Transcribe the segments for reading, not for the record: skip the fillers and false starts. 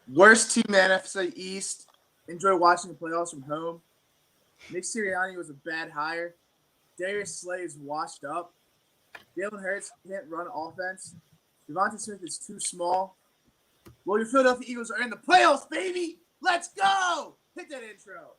Worst team in the NFC East. Enjoy watching the playoffs from home. Nick Sirianni was a bad hire. Darius Slay is washed up. Jalen Hurts can't run offense. Devontae Smith is too small. Well, your Philadelphia Eagles are in the playoffs, baby. Let's go. Hit that intro.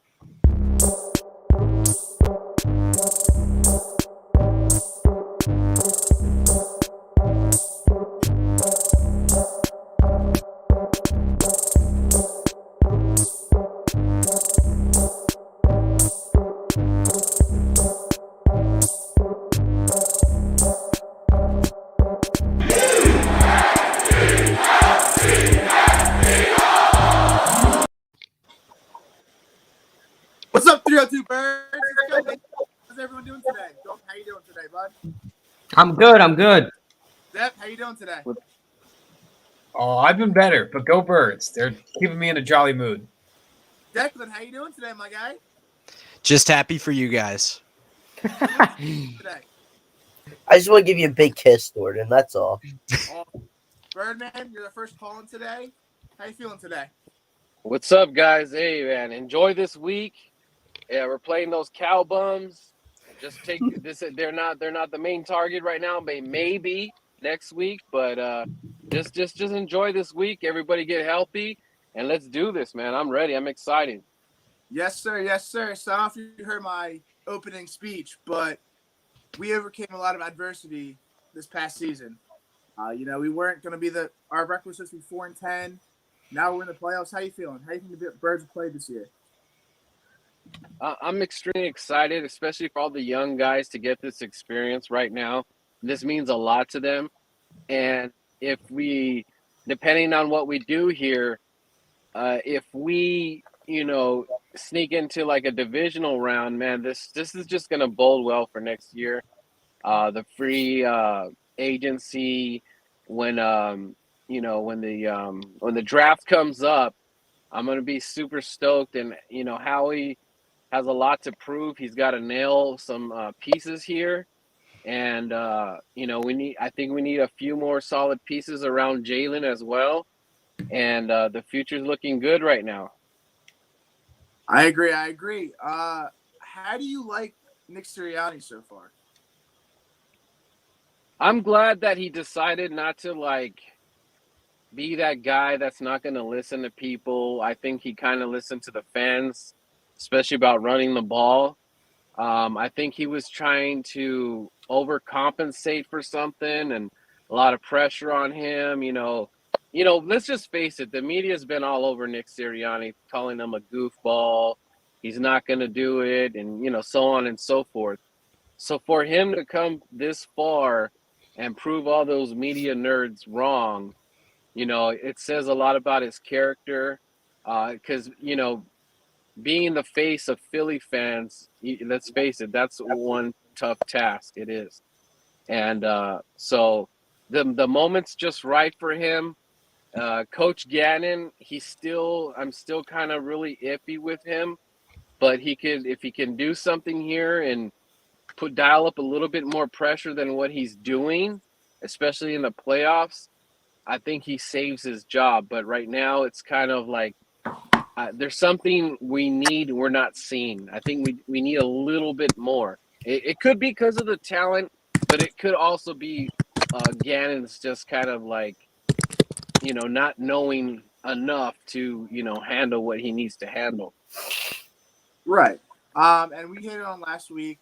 What's up, 302 Birds? Let's go, baby. How's everyone doing today? How you doing today, bud? I'm good. Zep, how you doing today? Oh, I've been better, but go Birds. They're keeping me in a jolly mood. Declan, how you doing today, my guy? Just happy for you guys. Today. I just want to give you a big kiss, Jordan. That's all. Birdman, you're the first calling today. How you feeling today? What's up, guys? Hey, man, enjoy this week. Yeah, we're playing those cow bums. Just take this. They're not the main target right now. Maybe next week, but just enjoy this week. Everybody get healthy, and let's do this, man. I'm ready. I'm excited. Yes, sir. Yes, sir. So I don't know if you heard my opening speech, but we overcame a lot of adversity this past season. We weren't going to be our record was supposed to be 4-10. Now we're in the playoffs. How you feeling? How you think the Birds have played this year? I'm extremely excited, especially for all the young guys to get this experience right now. This means a lot to them, and if we, depending on what we do here, if we, sneak into like a divisional round, man, this is just gonna bode well for next year. The free agency, when when the draft comes up, I'm gonna be super stoked. And Howie has a lot to prove. He's got to nail some pieces here, and I think we need a few more solid pieces around Jalen as well. And the future's looking good right now. I agree. How do you like Nick Sirianni so far? I'm glad that he decided not to be that guy that's not going to listen to people. I think he kind of listened to the fans, especially about running the ball. I think he was trying to overcompensate for something, and a lot of pressure on him. Let's just face it. The media's been all over Nick Sirianni, calling him a goofball. He's not going to do it, and so on and so forth. So for him to come this far and prove all those media nerds wrong, it says a lot about his character. Because being the face of Philly fans, let's face it, that's one tough task. It is. And so the moment's just right for him. Coach Gannon, I'm still kind of really iffy with him, but if he can do something here and dial up a little bit more pressure than what he's doing, especially in the playoffs, I think he saves his job. But right now it's kind of like, there's something we're not seeing. I think we need a little bit more. It could be because of the talent, but it could also be Gannon's just kind of not knowing enough to handle what he needs to handle. Right. And we hit it on last week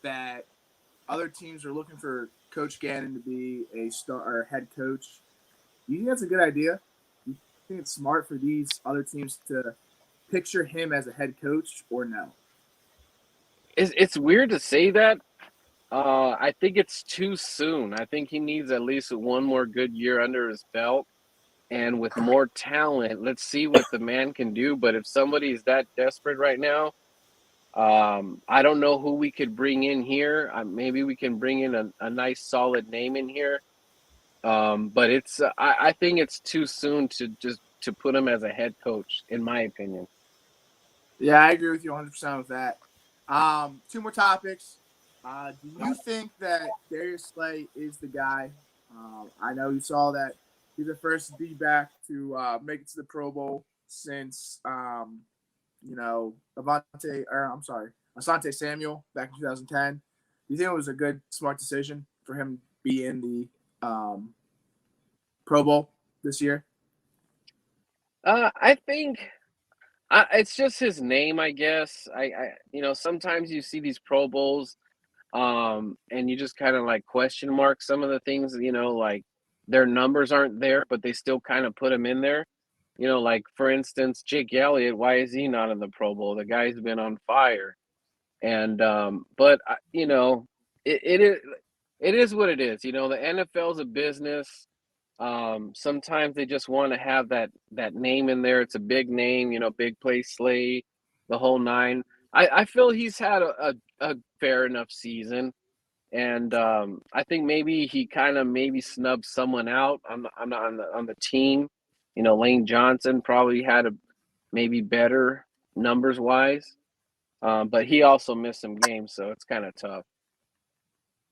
that other teams are looking for Coach Gannon to be a star or head coach. You think that's a good idea? You think it's smart for these other teams to picture him as a head coach, or no? It's weird to say that. I think it's too soon. I think he needs at least one more good year under his belt. And with more talent, let's see what the man can do. But if somebody is that desperate right now, I don't know who we could bring in here. Maybe we can bring in a nice solid name in here. But I think it's too soon to put him as a head coach, in my opinion. Yeah, I agree with you 100% with that. Two more topics. Do you think that Darius Slay is the guy? I know you saw that He's the first D-back to make it to the Pro Bowl since Asante Samuel back in 2010. Do you think it was a good, smart decision for him to be in the Pro Bowl this year? I think it's just his name, I guess. Sometimes you see these Pro Bowls, and you just kind of like question mark some of the things, like their numbers aren't there, but they still kind of put them in there. Like for instance, Jake Elliott, why is he not in the Pro Bowl? The guy's been on fire. And but it is what it is. The NFL is a business. Sometimes they just want to have that name in there. It's a big name, big play Slay, the whole nine. I feel he's had a fair enough season, and I think maybe he kind of maybe snubbed someone out on the team. Lane Johnson probably had a maybe better numbers wise, but he also missed some games, so it's kind of tough.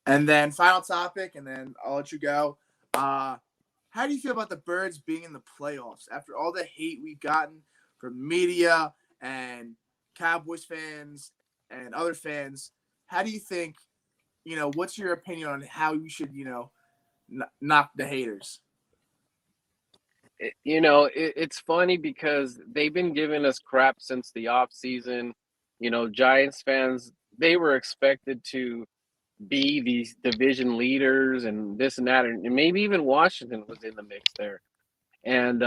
And then final topic, and then I'll let you go. How do you feel about the Birds being in the playoffs after all the hate we've gotten from media and Cowboys fans and other fans? How do you think, what's your opinion on how you should, knock the haters? It's funny because they've been giving us crap since the off season. Giants fans, they were expected to be these division leaders and this and that, and maybe even Washington was in the mix there. And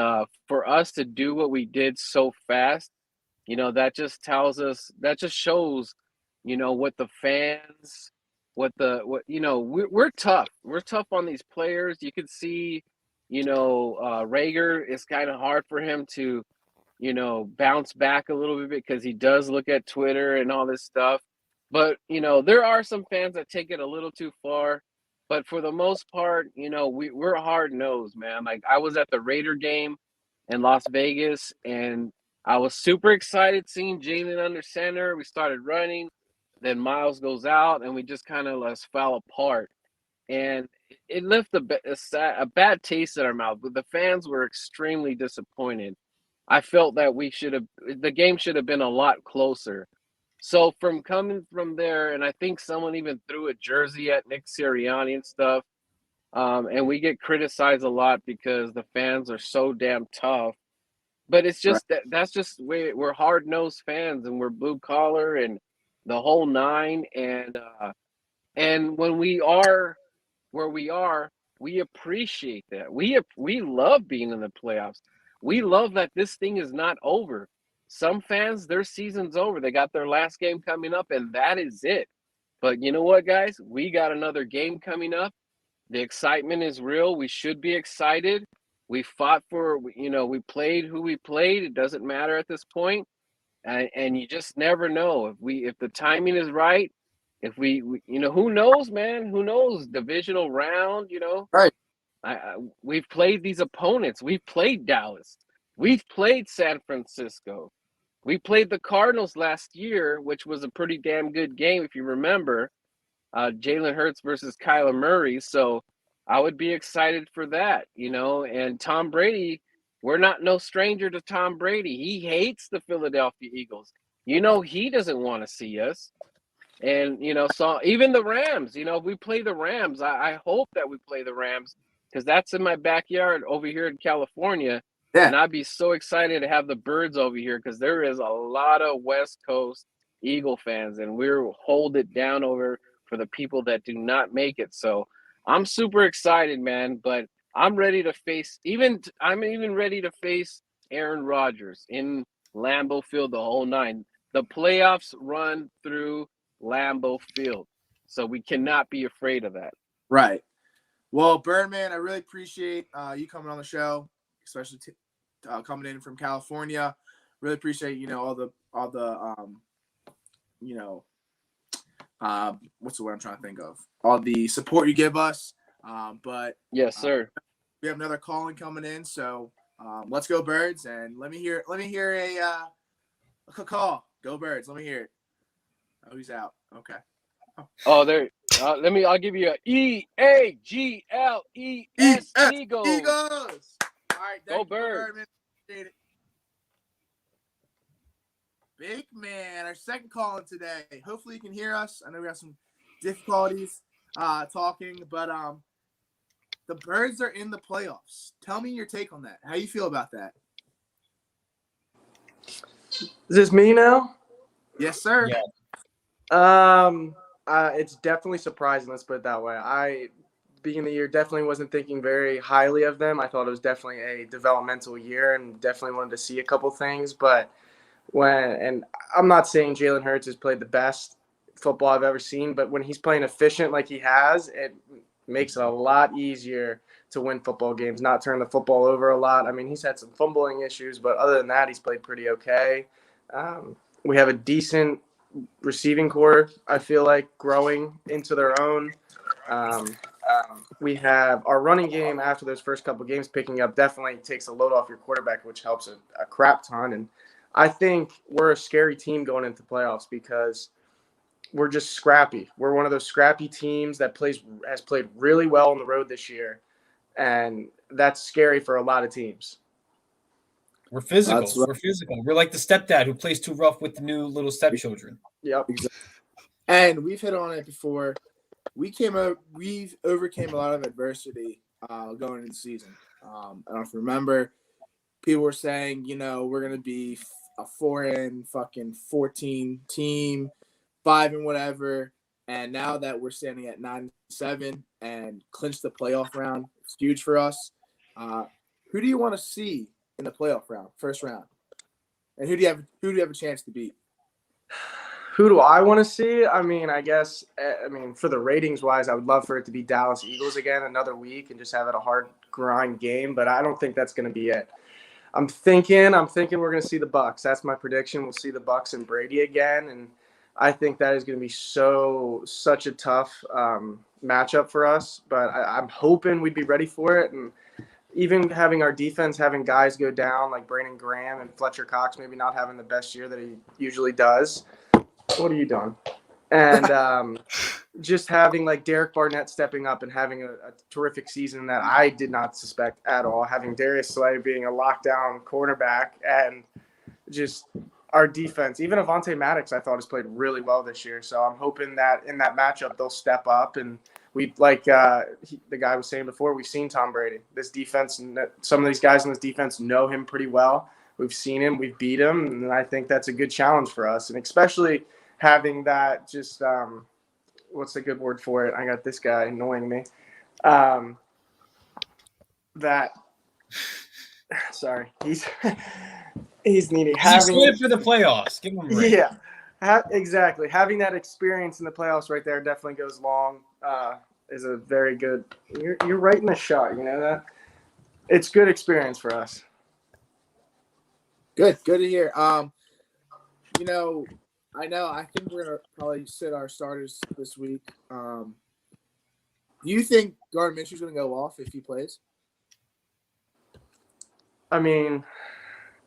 for us to do what we did so fast, that just shows, what the fans, we're tough. We're tough on these players. You could see, Rager, it's kind of hard for him to, bounce back a little bit because he does look at Twitter and all this stuff. But, there are some fans that take it a little too far. But for the most part, we're hard-nosed, man. Like, I was at the Raider game in Las Vegas, and I was super excited seeing Jalen under center. We started running. Then Miles goes out, and we just kind of fell apart. And it left a bad taste in our mouth. But the fans were extremely disappointed. I felt that the game should have been a lot closer. So from coming from there, and I think someone even threw a jersey at Nick Sirianni and stuff, and we get criticized a lot because the fans are so damn tough. But it's just that's just we're hard-nosed fans, and we're blue collar and the whole nine. And when we are where we are, we appreciate that. We love being in the playoffs. We love that this thing is not over. Some fans, their season's over. They got their last game coming up, and that is it. But you know what, guys? We got another game coming up. The excitement is real. We should be excited. We fought for, we played who we played. It doesn't matter at this point. And you just never know if the timing is right. If we who knows, man? Who knows? Divisional round, Right. We've played these opponents. We've played Dallas. We've played San Francisco. We played the Cardinals last year, which was a pretty damn good game, if you remember. Jalen Hurts versus Kyler Murray. So I would be excited for that, And Tom Brady, we're not no stranger to Tom Brady. He hates the Philadelphia Eagles. He doesn't want to see us. And, so even the Rams, if we play the Rams, I hope that we play the Rams because that's in my backyard over here in California. Yeah. And I'd be so excited to have the Birds over here because there is a lot of West Coast Eagle fans, and we're hold it down over for the people that do not make it. So I'm super excited, man, but I'm ready to face I'm even ready to face Aaron Rodgers in Lambeau Field, the whole nine. The playoffs run through Lambeau Field, so we cannot be afraid of that. Right. Well, Birdman, I really appreciate you coming on the show, especially coming in from California. Really appreciate all the what's the word I'm trying to think of? All the support you give us. But yes, sir. We have another calling coming in, so let's go Birds, and let me hear a call. Go Birds. Let me hear it. Oh, he's out. Okay. Oh, there. I'll give you a EAGLES Eagles. Eagles. All right, Go thank you, Birds. Birdman. Appreciate it. Big man, our second call in today. Hopefully you can hear us. I know we have some difficulties talking, but the Birds are in the playoffs. Tell me your take on that. How you feel about that? Is this me now? Yes, sir. Yeah. It's definitely surprising. Let's put it that way. Beginning of the year, definitely wasn't thinking very highly of them. I thought it was definitely a developmental year and definitely wanted to see a couple things. But and I'm not saying Jalen Hurts has played the best football I've ever seen, but when he's playing efficient like he has, it makes it a lot easier to win football games, not turn the football over a lot. I mean, he's had some fumbling issues, but other than that, he's played pretty okay. We have a decent receiving core, I feel like, growing into their own. We have our running game after those first couple games picking up definitely takes a load off your quarterback, which helps a crap ton. And I think we're a scary team going into playoffs because we're just scrappy. We're one of those scrappy teams that has played really well on the road this year, and that's scary for a lot of teams. We're physical. That's right. We're physical. We're like the stepdad who plays too rough with the new little stepchildren. Yep. And we've hit on it before. We've overcame a lot of adversity going into the season. I don't know if you remember, people were saying, we're gonna be a 4-14 team, 5 and whatever. And now that we're standing at 9-7 and clinch the playoff round, it's huge for us. Who do you want to see in the playoff round, first round? And who do you have a chance to beat? Who do I want to see? I mean, for the ratings wise, I would love for it to be Dallas Eagles again another week and just have it a hard grind game, but I don't think that's going to be it. I'm thinking we're going to see the Bucs. That's my prediction. We'll see the Bucs and Brady again, and I think that is going to be such a tough matchup for us, but I'm hoping we'd be ready for it. And even having our defense, having guys go down like Brandon Graham and Fletcher Cox, maybe not having the best year that he usually does. What are you doing? And just having like Derek Barnett stepping up and having a terrific season that I did not suspect at all. Having Darius Slay being a lockdown cornerback and just our defense. Even Avonte Maddox, I thought, has played really well this year. So I'm hoping that in that matchup they'll step up. And we the guy was saying before, we've seen Tom Brady. This defense, some of these guys in this defense know him pretty well. We've seen him, we've beat him, and I think that's a good challenge for us. And especially having that just what's the good word for it? I got this guy annoying me. Sorry, he's needing having He's for the playoffs. Give him a break. Yeah, exactly. Having that experience in the playoffs right there definitely goes long. Is a very good. You're right in the shot. You know that. It's good experience for us. Good to hear. I think we're gonna probably sit our starters this week. Do you think Gardner Minshew's gonna go off if he plays? I mean,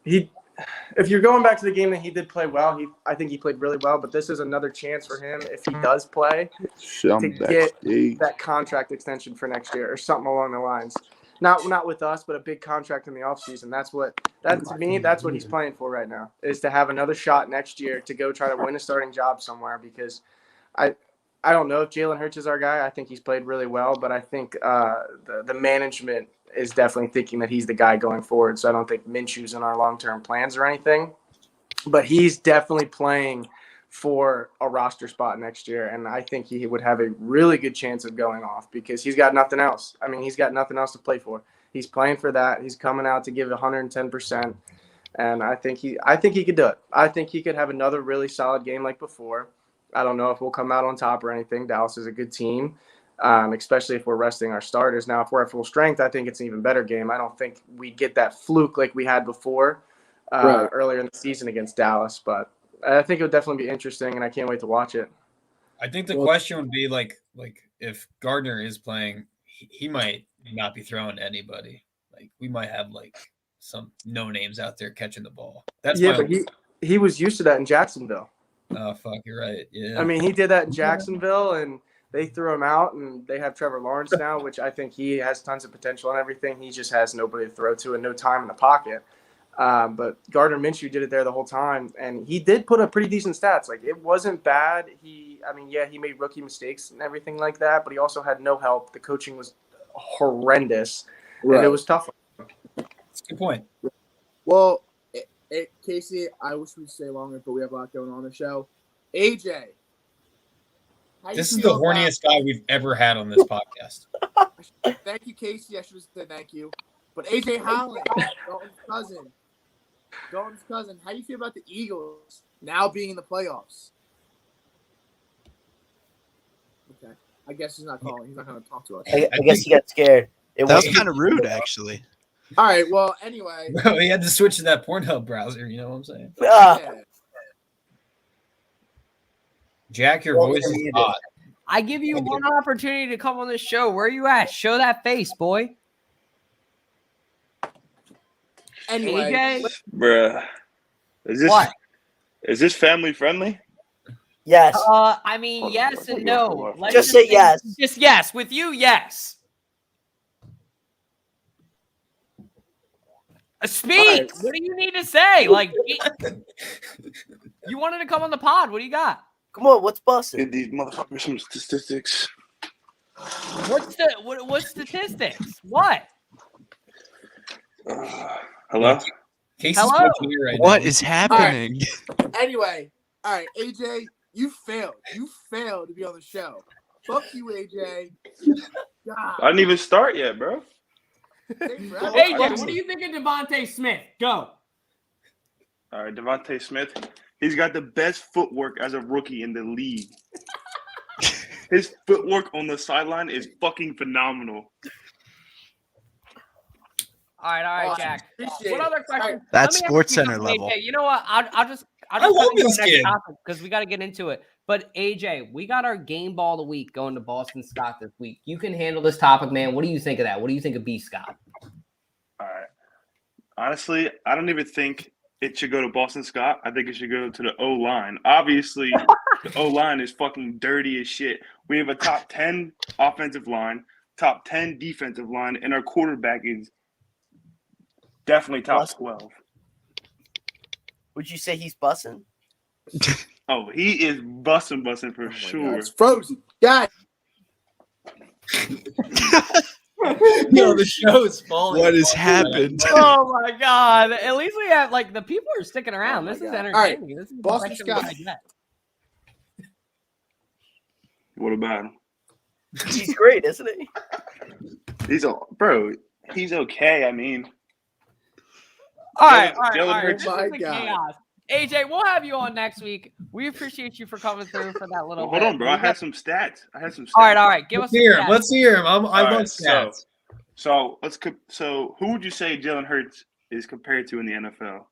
if you're going back to the game that he did play well, I think he played really well. But this is another chance for him if he does play to get that contract extension for next year or something along the lines. Not with us, but a big contract in the offseason. That's what he's playing for right now, is to have another shot next year to go try to win a starting job somewhere. Because I don't know if Jalen Hurts is our guy. I think he's played really well, but I think the management is definitely thinking that he's the guy going forward. So I don't think Minshew's in our long-term plans or anything. But he's definitely playing for a roster spot next year, and I think he would have a really good chance of going off because he's got nothing else. I mean, he's got nothing else to play for. He's playing for that. He's coming out to give 110%, and I think he could do it. I think he could have another really solid game like before. I don't know if we'll come out on top or anything. Dallas is a good team, especially if we're resting our starters. Now, if we're at full strength, I think it's an even better game. I don't think we get that fluke like we had before earlier in the season against Dallas, but I think it would definitely be interesting, and I can't wait to watch it. I think the question would be like if Gardner is playing, he might not be throwing to anybody. Like we might have like some no names out there catching the ball. But he was used to that in Jacksonville. Oh fuck, you're right. Yeah. I mean, he did that in Jacksonville, and they threw him out, and they have Trevor Lawrence now, which I think he has tons of potential and everything. He just has nobody to throw to and no time in the pocket. But Gardner Minshew did it there the whole time, and he did put up pretty decent stats. Like, it wasn't bad. He made rookie mistakes and everything like that, but he also had no help. The coaching was horrendous, and it was tough. That's a good point. Well, Casey, I wish we'd stay longer, but we have a lot going on the show. AJ. This is the horniest guy we've ever had on this podcast. Thank you, Casey. I should have said thank you. But AJ Holland, Dalton's cousin, how do you feel about the Eagles now being in the playoffs? Okay. I guess he's not calling. He's not going to talk to us. I guess he got scared. That was kind of rude, actually. All right. Well, anyway. Bro, he had to switch to that Pornhub browser. You know what I'm saying? Yeah. Jack, your voice is hot. I give you one opportunity to come on this show. Where are you at? Show that face, boy. Anyway. AJ? Bruh. Is this family friendly? Yes. I mean, yes and no. Let's Just say yes. Just yes. With you, yes. Speak. Right. What do you need to say? Like, you wanted to come on the pod. What do you got? Come on, what's busting? Give these motherfuckers some statistics. What statistics? What? Hello? Casey's Hello? watching you right What now. is happening? Anyway. All right, AJ, you failed. You failed to be on the show. Fuck you, AJ. God. I didn't even start yet, bro. AJ, what do you think of Devontae Smith? Go. All right, Devontae Smith. He's got the best footwork as a rookie in the league. His footwork on the sideline is fucking phenomenal. All right, Jack. What other questions? That's SportsCenter level. AJ, you know what? I'll just love this kid. because we got to get into it. But AJ, we got our game ball of the week going to Boston Scott this week. You can handle this topic, man. What do you think of that? What do you think of B. Scott? All right. Honestly, I don't even think it should go to Boston Scott. I think it should go to the O-line. Obviously, the O-line is fucking dirty as shit. We have a top 10 offensive line, top 10 defensive line, and our quarterback is definitely top 12. Would you say he's bussing? Oh, he is busting for sure. God, it's frozen. God. Yo, the show is falling. What has happened? Oh my God! At least we have the people are sticking around. Oh this is God. entertaining. All right. This is Boston better Scott. than I get. What about him? He's great, isn't he? He's okay. I mean, All right. Jalen This Hurts- is My the God. chaos. AJ, we'll have you on next week. We appreciate you for coming through for that little. hold bit. on, bro. I had some stats. All right. Give us. Let's hear him. some Let's hear him. I All love right, stats. So who would you say Jalen Hurts is compared to in the NFL?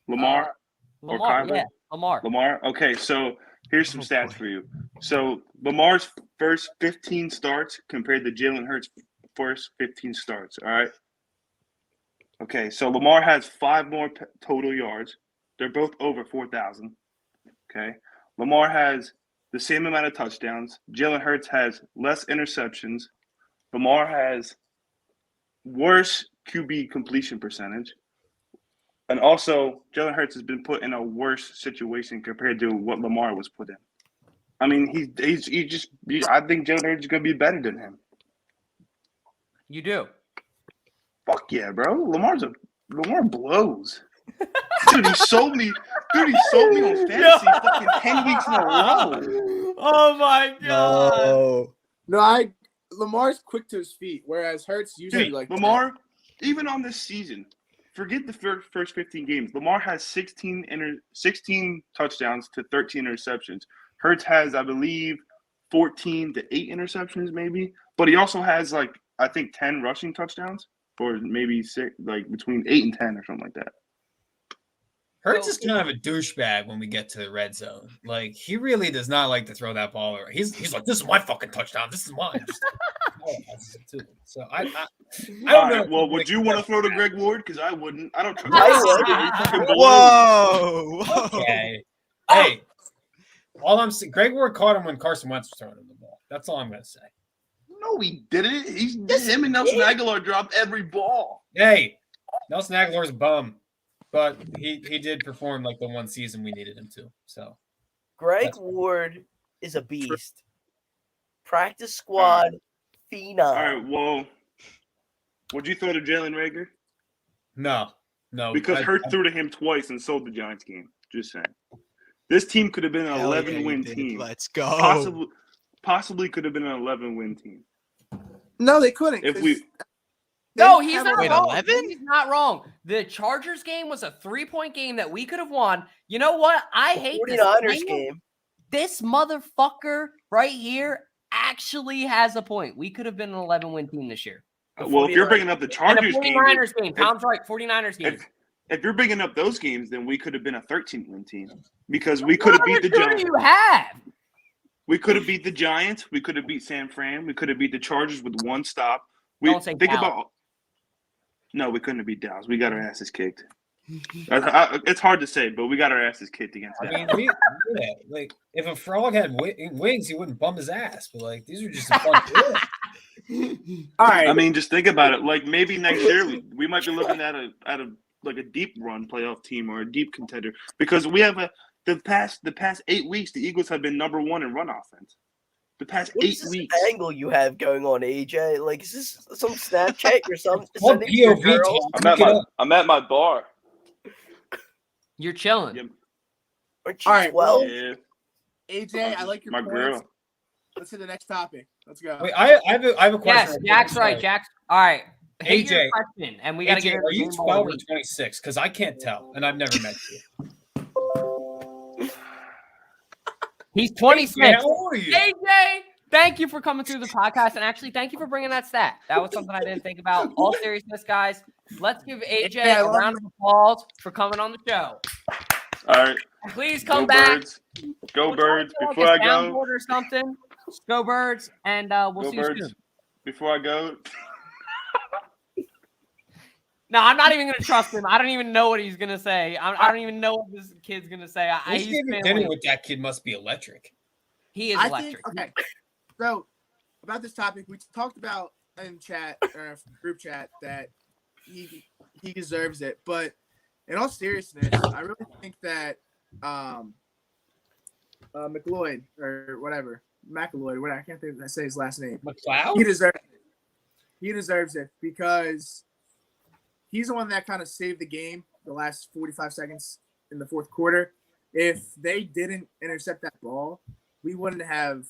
Lamar or Kyler? Yeah, Lamar. Lamar. Okay, so here's some stats for you. So Lamar's first 15 starts compared to Jalen Hurts' first 15 starts. All right. Okay, so Lamar has 5 more total yards. They're both over 4,000. Okay. Lamar has the same amount of touchdowns. Jalen Hurts has less interceptions. Lamar has worse QB completion percentage. And also, Jalen Hurts has been put in a worse situation compared to what Lamar was put in. I mean, I think Jalen Hurts is going to be better than him. You do. Fuck yeah, bro. Lamar blows. Dude, he sold me on fantasy fucking 10 weeks in a row. Oh my God. No. Lamar's quick to his feet, whereas Hurts usually Dude, Lamar, even on this season, forget the first 15 games. Lamar has 16 touchdowns to 13 interceptions. Hurts has, I believe, 14 to 8 interceptions, maybe. But he also has, I think 10 rushing touchdowns, or maybe 6, between 8 and 10 or something like that. Hurts is kind of a douchebag when we get to the red zone. He really does not like to throw that ball around. He's like, this is my fucking touchdown. This is mine. So I don't know. Right, well, would you want to throw to Greg Ward? Because I wouldn't. I don't trust I him. Whoa. Okay. Hey, All I'm saying, Greg Ward caught him when Carson Wentz was throwing him the ball. That's all I'm going to say. No, he didn't. Him and Nelson Aguilar dropped every ball. Hey, Nelson Aguilar's a bum, but he did perform like the one season we needed him to. So Greg Ward is a beast. Practice squad phenom. All right, well, would you throw to Jalen Reagor? No. Because Hurts threw to him twice and sold the Giants game. Just saying. This team could have been an 11-win team. Let's go. Possibly could have been an 11-win team. No, they couldn't. No, he's not Wait, wrong. 11? He's not wrong. The Chargers game was a 3-point game that we could have won. You know what? I hate this. 49ers game. This motherfucker right here actually has a point. We could have been an 11-win team this year. Well, if you're bringing up the Chargers and the 49ers game, Tom's right. 49ers game. If you're bringing up those games, then we could have been a 13-win team because we could have beat the Giants. You have. We could have beat the Giants. We could have beat San Fran. We could have beat the Chargers with one stop. Don't say think Dallas. about. No, we couldn't have beat Dallas. We got our asses kicked. It's hard to say, but we got our asses kicked against Dallas. I mean, like if a frog had wings, he wouldn't bum his ass. But like these are just a fun kids. All right. I mean, just think about it. Like maybe next year we might be looking at a deep run playoff team or a deep contender because we have the past 8 weeks the Eagles have been number 1 in run offense. The past What 8 is this weeks. angle you have going on, AJ? Like, is this some Snapchat or something? What Sending your POV girl? talk? I'm at my bar. You're chilling. Yeah, Aren't you All right, 12? yeah, AJ, I like your my points. girl. Let's hit the next topic. Let's go. Wait, I have a question. Yes, Jack's right. Jack's all right. Hit your AJ, question, and we got to get. Are you 12 or 26? Because I can't tell, and I've never met you. He's 26. AJ, how old are you? AJ, thank you for coming through the podcast, and actually, thank you for bringing that stat. That was something I didn't think about. All seriousness, guys, let's give AJ a round of applause for coming on the show. All right. Please come Go back. Birds. Go We'll Birds. try to Before I get a go. soundboard or something. Go Birds, and we'll Go see you Birds. soon. Before I go. No, I'm not even gonna trust him. I don't even know what he's gonna say. I don't even know what this kid's gonna say. He's Dinner with that kid must be electric. He is electric. Okay. So about this topic, we talked about in chat or group chat that he deserves it. But in all seriousness, I really think that McLeod or whatever, McLeod, whatever, I can't think I say his last name. McLeod? He deserves it. He deserves it because he's the one that kind of saved the game the last 45 seconds in the fourth quarter. If they didn't intercept that ball, we wouldn't have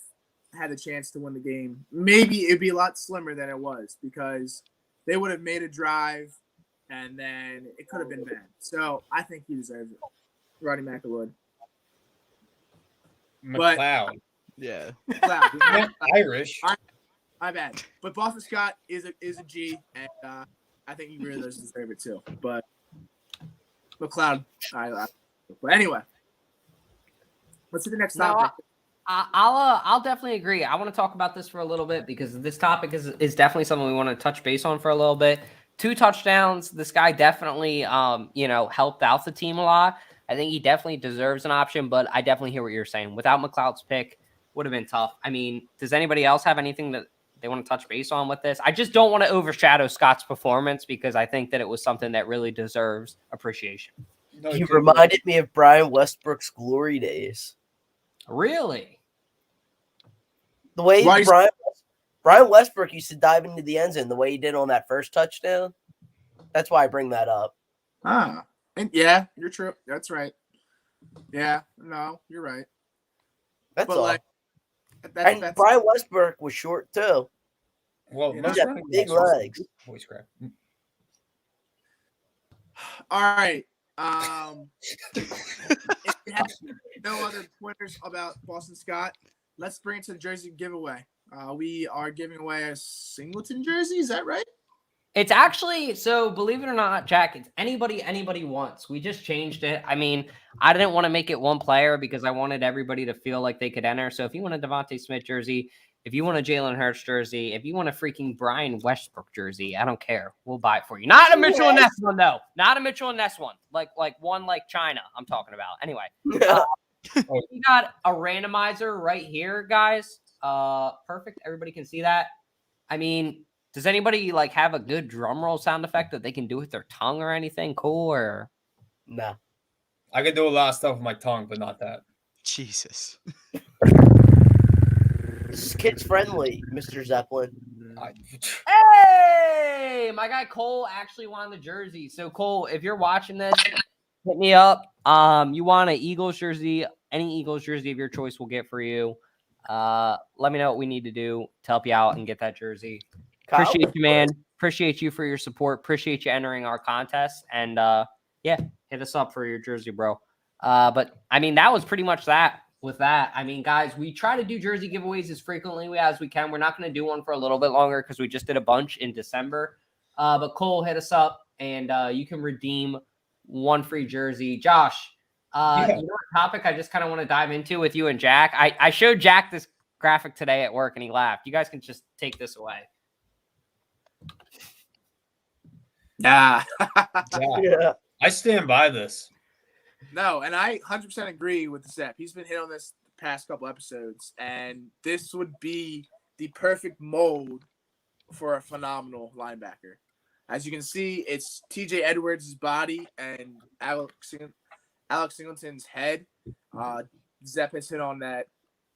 had a chance to win the game. Maybe it'd be a lot slimmer than it was because they would have made a drive and then it could have been bad. So I think he deserves it. Rodney McLeod. McLeod. Yeah. McLeod. Irish. My bad. But Boston Scott is a G, and I think he really does deserve it too. But McLeod, but anyway, let's see the next topic. I'll definitely agree. I want to talk about this for a little bit because this topic is definitely something we want to touch base on for a little bit. 2 touchdowns. This guy definitely, helped out the team a lot. I think he definitely deserves an option, but I definitely hear what you're saying. Without McLeod's pick, would have been tough. I mean, does anybody else have anything that they want to touch base on with this? I just don't want to overshadow Scott's performance because I think that it was something that really deserves appreciation. No, He reminded me of Brian Westbrook's glory days. Really? The way Brian Westbrook used to dive into the end zone, the way he did on that first touchdown. That's why I bring that up. And yeah, you're true. That's right. Yeah, no, you're right. That's But all. like, And Brian Westbrook was short too. Well, You most He's got running big backs are legs. voice crack. All right. If you have no other pointers about Boston Scott, let's bring it to the jersey giveaway. We are giving away a Singleton jersey. Is that right? It's actually, so believe it or not, Jack, it's anybody wants. We just changed it. I mean, I didn't want to make it one player because I wanted everybody to feel like they could enter. So if you want a Devontae Smith jersey, if you want a Jalen Hurts jersey, if you want a freaking Brian Westbrook jersey, I don't care. We'll buy it for you. Not a Mitchell and Ness one, though. Not a Mitchell and Ness one. Like one like China I'm talking about. Anyway. We got a randomizer right here, guys. Perfect. Everybody can see that. I mean, does anybody like have a good drum roll sound effect that they can do with their tongue or anything cool? Or No. I can do a lot of stuff with my tongue, but not that. Jesus. This is kids friendly, Mr. Zeppelin. hey, my guy Cole actually wanted the jersey. So Cole, if you're watching this, hit me up. You want an Eagles jersey? Any Eagles jersey of your choice will get for you. Let me know what we need to do to help you out and get that jersey. Kyle? Appreciate you, man. Appreciate you for your support. Appreciate you entering our contest. And yeah, hit us up for your jersey, bro. But I mean, that was pretty much that. With that, I mean, guys, we try to do jersey giveaways as frequently as we can. We're not going to do one for a little bit longer because we just did a bunch in December. But Cole, hit us up, and you can redeem one free jersey. Josh, you know what topic I just kind of want to dive into with you and Jack? I showed Jack this graphic today at work, and he laughed. You guys can just take this away. Nah. Yeah. I stand by this. No, and I 100% agree with Zep. He's been hit on this the past couple episodes, and this would be the perfect mold for a phenomenal linebacker. As you can see, it's TJ Edwards' body and Alex Singleton's head. Zep has hit on that.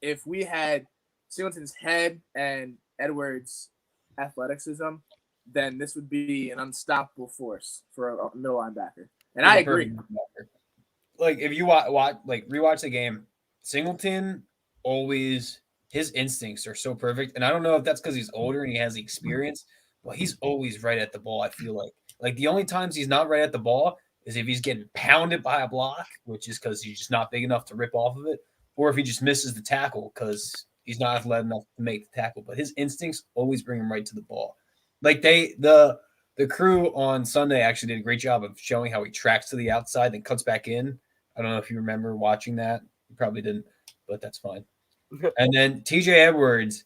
If we had Singleton's head and Edwards' athleticism, then this would be an unstoppable force for a middle linebacker. And I agree. Like if you rewatch the game, Singleton always his instincts are so perfect, and I don't know if that's because he's older and he has the experience, but he's always right at the ball. I feel like the only times he's not right at the ball is if he's getting pounded by a block, which is because he's just not big enough to rip off of it, or if he just misses the tackle because he's not athletic enough to make the tackle. But his instincts always bring him right to the ball. Like the crew on Sunday actually did a great job of showing how he tracks to the outside and cuts back in. I don't know if you remember watching that. You probably didn't, but that's fine. And then TJ Edwards,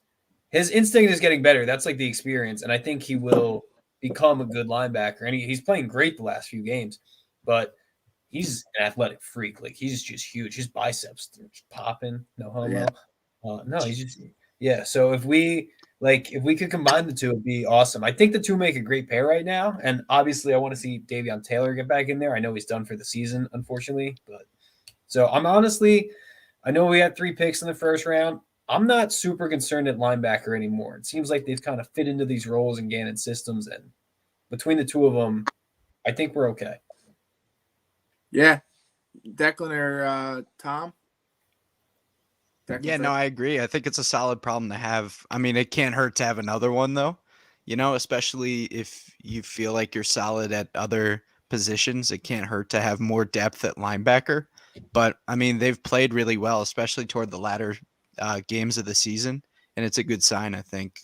his instinct is getting better. That's like the experience, and I think he will become a good linebacker. And he's playing great the last few games, but he's an athletic freak. Like he's just huge. His biceps are just popping. No homo. No, he's just So if we could combine the two, it'd be awesome. I think the two make a great pair right now. And obviously I want to see Davion Taylor get back in there. I know he's done for the season, unfortunately. But so I know we had 3 picks in the first round. I'm not super concerned at linebacker anymore. It seems like they've kind of fit into these roles and Gannon systems. And between the two of them, I think we're okay. Yeah. Declan or Tom? Yeah, no, I agree. I think it's a solid problem to have. I mean, it can't hurt to have another one, though, especially if you feel like you're solid at other positions. It can't hurt to have more depth at linebacker. But, I mean, they've played really well, especially toward the latter games of the season. And it's a good sign, I think,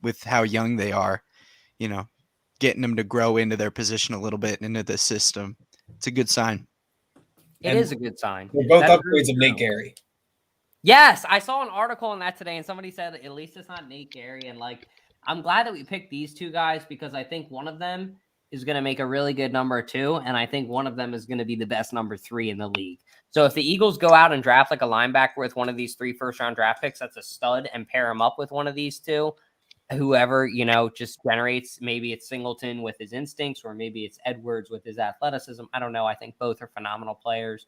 with how young they are, getting them to grow into their position a little bit, into the system. It's a good sign. It is a good sign. They're both upgrades of Nate Gary. Yes, I saw an article on that today, and somebody said at least it's not Nate Gary. And I'm glad that we picked these two guys because I think one of them is going to make a really good number 2, and I think one of them is going to be the best number 3 in the league. So if the Eagles go out and draft like a linebacker with one of these 3 first-round draft picks, that's a stud, and pair him up with one of these two, whoever just generates, maybe it's Singleton with his instincts, or maybe it's Edwards with his athleticism. I don't know. I think both are phenomenal players,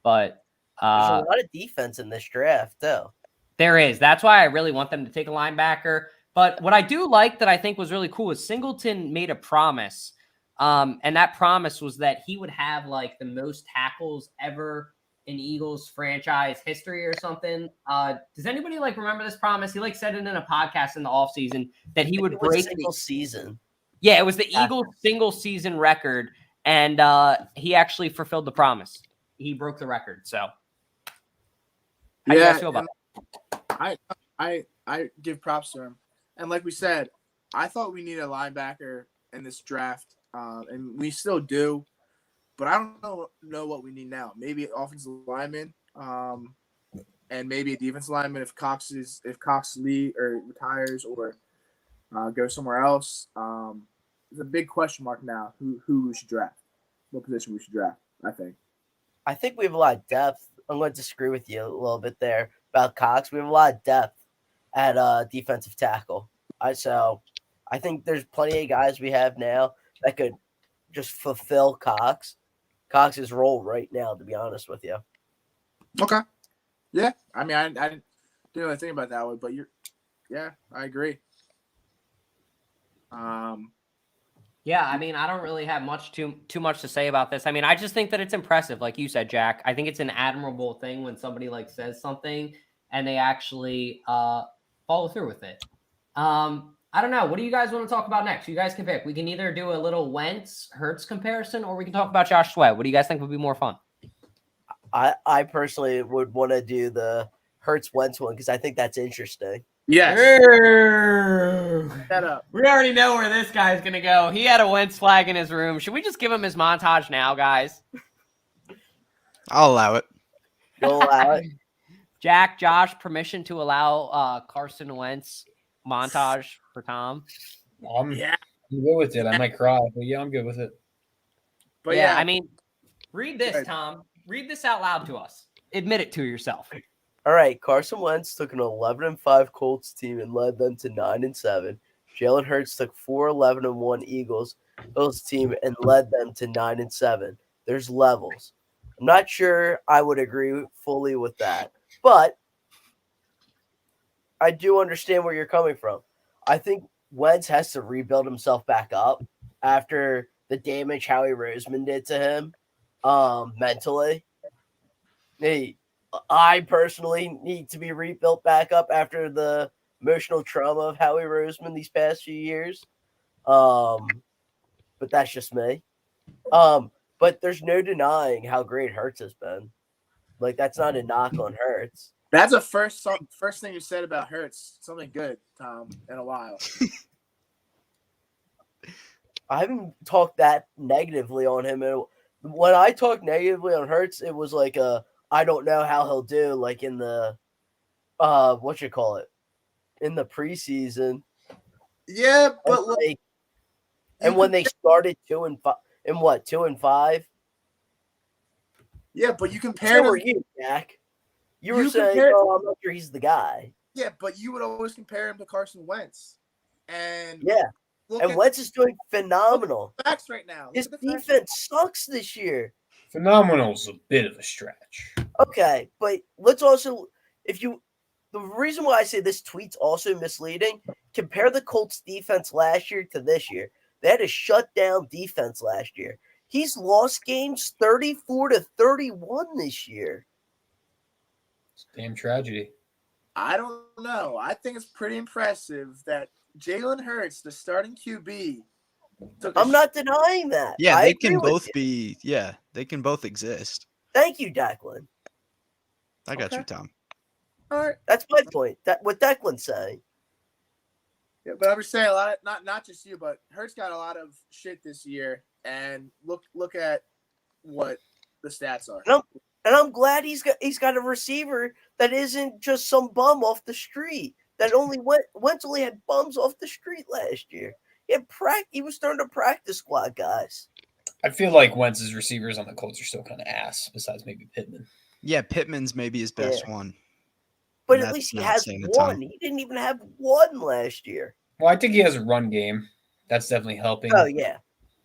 but. There's a lot of defense in this draft, though. There is. That's why I really want them to take a linebacker. But what I do like that I think was really cool is Singleton made a promise. And that promise was that he would have the most tackles ever in Eagles franchise history or something. Does anybody remember this promise? He said it in a podcast in the offseason that he would break single season. Yeah, it was the Eagles single season record. And he actually fulfilled the promise. He broke the record. So how do you guys feel about that? I give props to him. And like we said, I thought we needed a linebacker in this draft, and we still do. But I don't know what we need now. Maybe an offensive lineman, and maybe a defensive lineman if Cox retires or goes somewhere else. It's a big question mark now. Who we should draft? What position we should draft? I think we have a lot of depth I'm going to disagree with you a little bit there about Cox. We have a lot of depth at defensive tackle. So I think there's plenty of guys we have now that could just fulfill Cox's role right now, to be honest with you. Okay. Yeah. I mean, I didn't really think about it that way, but I agree. Yeah, I mean, I don't really have too much to say about this. I mean, I just think that it's impressive, like you said, Jack. I think it's an admirable thing when somebody like says something and they actually follow through with it. I don't know. What do you guys want to talk about next? You guys can pick. We can either do a little Wentz Hurts comparison, or we can talk about Josh Sweat. What do you guys think would be more fun? I personally would want to do the Hurts Wentz one because I think that's interesting. Yes. Shut up. We already know where this guy's going to go. He had a Wentz flag in his room. Should we just give him his montage now, guys? I'll allow it. You'll allow it? Jack, Josh, permission to allow Carson Wentz montage for Tom? I'm good with it. I might cry, but yeah, I'm good with it. But yeah, I mean, read this, Tom. Read this out loud to us. Admit it to yourself. All right, Carson Wentz took an 11-5 Colts team and led them to 9-7. Jalen Hurts took 4 11-1 Eagles team and led them to 9-7. There's levels. I'm not sure I would agree fully with that, but I do understand where you're coming from. I think Wentz has to rebuild himself back up after the damage Howie Roseman did to him mentally. I personally need to be rebuilt back up after the emotional trauma of Howie Roseman these past few years. But that's just me. But there's no denying how great Hurts has been. Like, that's not a knock on Hurts. That's the first thing you said about Hurts. Something good, Tom, in a while. I haven't talked that negatively on him. When I talked negatively on Hurts, it was like I don't know how he'll do, like in the in the preseason. Yeah, but and when they started 2-5. Yeah, but you compare him. You, Jack. You were saying, I'm not sure he's the guy. Yeah, but you would always compare him to Carson Wentz. And Wentz is doing phenomenal. Facts right now. His defense sucks this year. Phenomenal's a bit of a stretch. Okay, but let's also, the reason why I say this tweet's also misleading, compare the Colts defense last year to this year. They had a shutdown defense last year. He's lost games 34-31 this year. It's a damn tragedy. I don't know. I think it's pretty impressive that Jalen Hurts, the starting QB. I'm not denying that. Yeah, they can both be. Yeah, they can both exist. Thank you, Declan. I got you, Tom. All right, that's my point. What Declan's saying. Yeah, but I'm just saying a lot of not just you, but Hurts got a lot of shit this year, and look at what the stats are. And I'm glad he's got a receiver that isn't just some bum off the street. That Wentz only had bums off the street last year. He was starting to practice squad guys. I feel like Wentz's receivers on the Colts are still kind of ass, besides maybe Pittman. Yeah, Pittman's maybe his best one. But at least he has one. He didn't even have one last year. Well, I think he has a run game. That's definitely helping. Oh, yeah.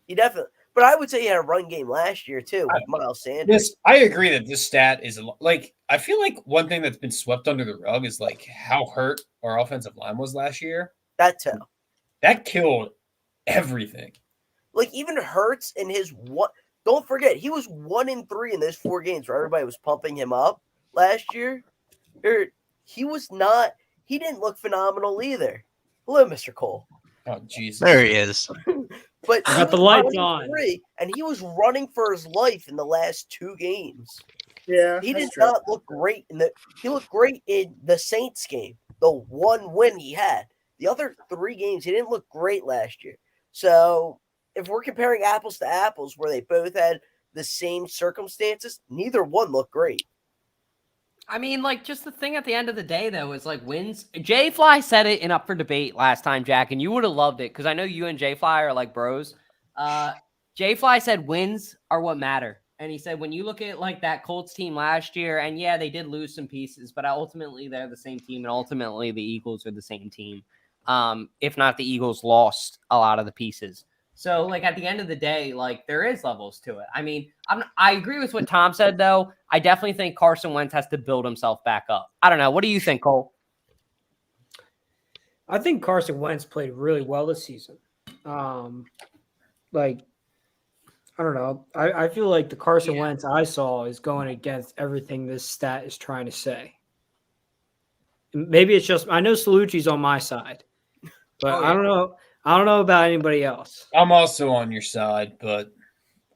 He definitely. But I would say he had a run game last year, too, with Miles Sanders. I agree that this stat is, like, I feel like one thing that's been swept under the rug is, like, how hurt our offensive line was last year. That, too. That killed everything. Like, even Hurts in his one. Don't forget, he was 1-3 in those 4 games where everybody was pumping him up last year. He was not. He didn't look phenomenal either. Hello, Mr. Cole. Oh, Jesus. There he is. But got the lights on. And he was running for his life in the last 2 games. Yeah, he did not look great he looked great in the Saints game, the one win he had. The other 3 games, he didn't look great last year. So if we're comparing apples to apples, where they both had the same circumstances, neither one looked great. I mean, like, just the thing at the end of the day, though, is like wins. Jay Fly said it in Up for Debate last time, Jack, and you would have loved it because I know you and Jay Fly are like bros. Jay Fly said wins are what matter. And he said, when you look at like that Colts team last year, and yeah, they did lose some pieces, but ultimately they're the same team, and ultimately the Eagles are the same team. If not, the Eagles lost a lot of the pieces. So, like, at the end of the day, like, there is levels to it. I mean, I agree with what Tom said, though. I definitely think Carson Wentz has to build himself back up. I don't know. What do you think, Cole? I think Carson Wentz played really well this season. I don't know. I feel like the Carson Wentz I saw is going against everything this stat is trying to say. Maybe it's just I know Salucci's on my side, but I don't know. I don't know about anybody else. I'm also on your side, but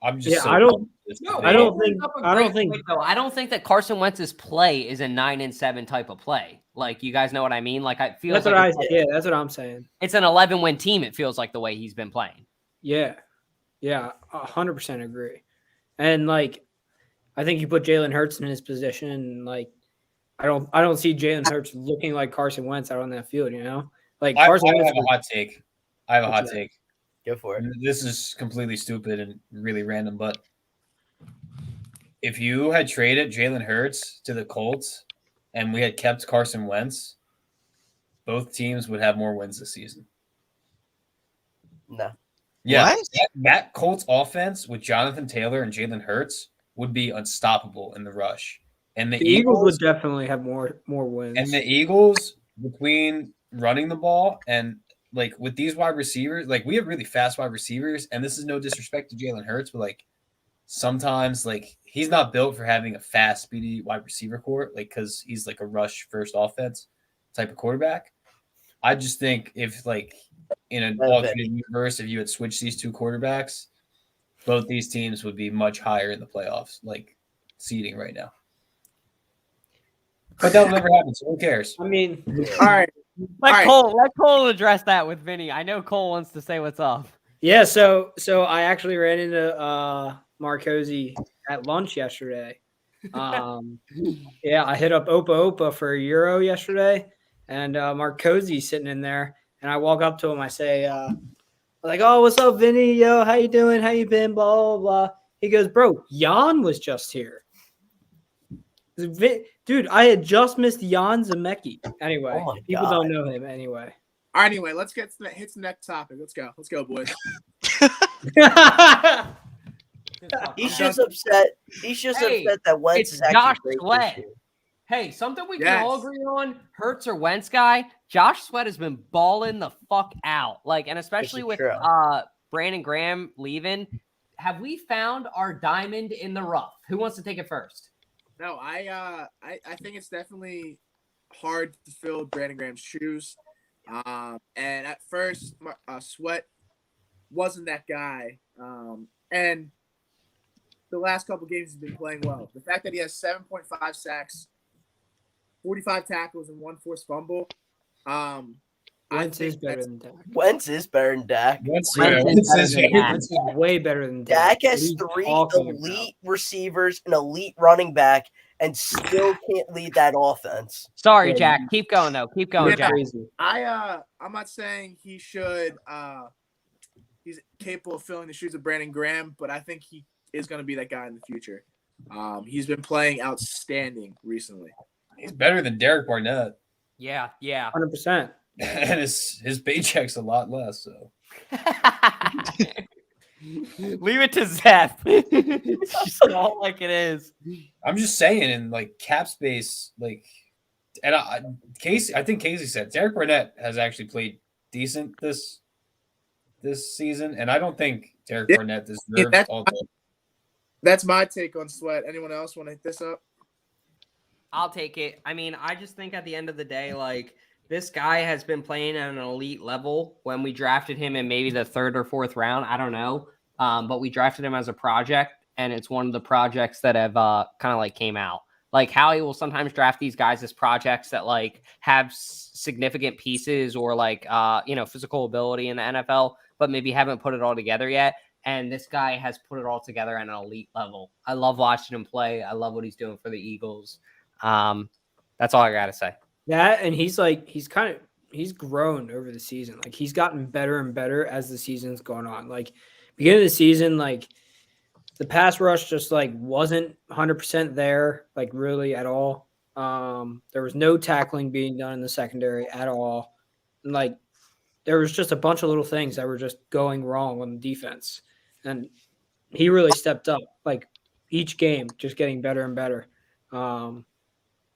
I'm just I don't think that Carson Wentz's play is a 9-7 type of play. Like, you guys know what I mean? Like, I feel that's what I'm saying. It's an 11-win team. It feels like the way he's been playing. Yeah, 100% agree. And like, I think you put Jalen Hurts in his position, and like, I don't see Jalen Hurts looking like Carson Wentz out on that field. You know, like Carson I Wentz. have a hot take. I have a hot take. Go for it. This is completely stupid and really random, but if you had traded Jalen Hurts to the Colts and we had kept Carson Wentz, both teams would have more wins this season. No. Yeah, that Colts offense with Jonathan Taylor and Jalen Hurts would be unstoppable in the rush. And the Eagles would definitely have more wins. And the Eagles, between running the ball and like with these wide receivers, like we have really fast wide receivers, and this is no disrespect to Jalen Hurts, but like sometimes like he's not built for having a fast, speedy wide receiver core, like because he's like a rush first offense type of quarterback. I just think if like in an alternate universe, if you had switched these two quarterbacks, both these teams would be much higher in the playoffs, like seeding right now. But that will never happen, so who cares? I mean, all right. Let Cole address that with Vinny. I know Cole wants to say what's up. Yeah, so I actually ran into Marcosi at lunch yesterday. Yeah, I hit up Opa for a Euro yesterday, and Marcosi's sitting in there, and I walk up to him. I say, like, "Oh, what's up, Vinny? Yo, how you doing? How you been? Blah blah blah." He goes, "Bro, Jan was just here." Dude, I had just missed Jan Zemecki. Anyway, people don't know him anyway. All right, anyway, let's hit the next topic. Let's go, boys. He's just upset. He's just upset that Wentz is Josh actually Sweat. Hey, something we can all agree on: Hurts or Wentz guy. Josh Sweat has been balling the fuck out. Like, and especially with Brandon Graham leaving, have we found our diamond in the rough? Who wants to take it first? No, I think it's definitely hard to fill Brandon Graham's shoes. And at first, Sweat wasn't that guy. And the last couple games he's been playing well. The fact that he has 7.5 sacks, 45 tackles, and 1 forced fumble. Wentz is better than Dak. Wentz is better than Dak. Wentz is way better than Dak. Dak has 3 elite receivers, an elite running back, and still can't lead that offense. Sorry, Jack. Keep going though. Keep going, Jack. I'm not saying he should. He's capable of filling the shoes of Brandon Graham, but I think he is going to be that guy in the future. He's been playing outstanding recently. He's better than Derek Barnett. Yeah, 100%. And his paycheck's a lot less. So leave it to Zeph. It's just all like it is. I'm just saying, in like cap space, like, and I think Casey said Derek Barnett has actually played decent this season, and I don't think Derek Barnett deserves all the. That's my take on Sweat. Anyone else want to hit this up? I'll take it. I mean, I just think at the end of the day, like, this guy has been playing at an elite level. When we drafted him in maybe the 3rd or 4th round, I don't know. But we drafted him as a project, and it's one of the projects that have kind of like came out. Like, Howie will sometimes draft these guys as projects that like have significant pieces or like physical ability in the NFL, but maybe haven't put it all together yet. And this guy has put it all together at an elite level. I love watching him play. I love what he's doing for the Eagles. That's all I gotta say. That, and he's grown over the season. Like, he's gotten better and better as the season's gone on. Like, beginning of the season, like, the pass rush just like wasn't 100% there, like really at all. There was no tackling being done in the secondary at all. And like there was just a bunch of little things that were just going wrong on the defense. And he really stepped up, like each game, just getting better and better. And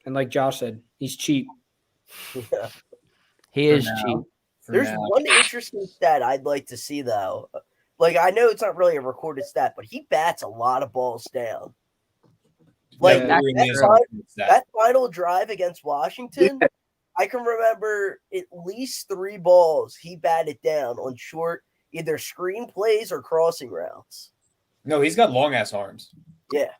like Josh said, he's cheap. Yeah. He is cheap. There's one interesting stat I'd like to see, though. Like, I know it's not really a recorded stat, but he bats a lot of balls down. Like, that final drive against Washington, I can remember at least 3 balls he batted down on short, either screen plays or crossing routes. No, he's got long-ass arms. Yeah.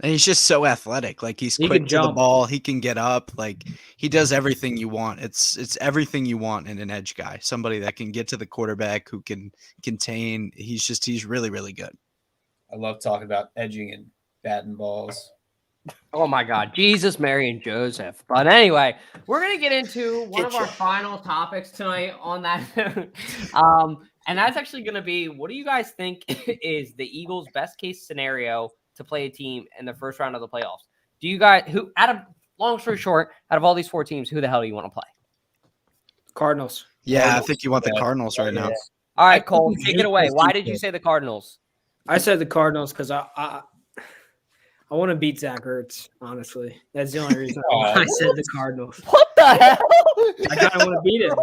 And he's just so athletic. Like he's quick to the ball. He can get up. Like he does everything you want. It's everything you want in an edge guy. Somebody that can get to the quarterback, who can contain. He's really, really good. I love talking about edging and batting balls. Oh my God, Jesus, Mary, and Joseph. But anyway, we're gonna get into one of our final topics tonight on that. And that's actually gonna be, what do you guys think is the Eagles' best case scenario to play a team in the first round of the playoffs? Do you guys, long story short, out of all these 4 teams, who the hell do you want to play? Cardinals. Yeah, Cardinals. I think you want the Cardinals right now. All right, Cole, take it away. Why did you say the Cardinals? I said the Cardinals because I want to beat Zach Ertz, honestly. That's the only reason I said the Cardinals. What the hell? I kind of want to beat him.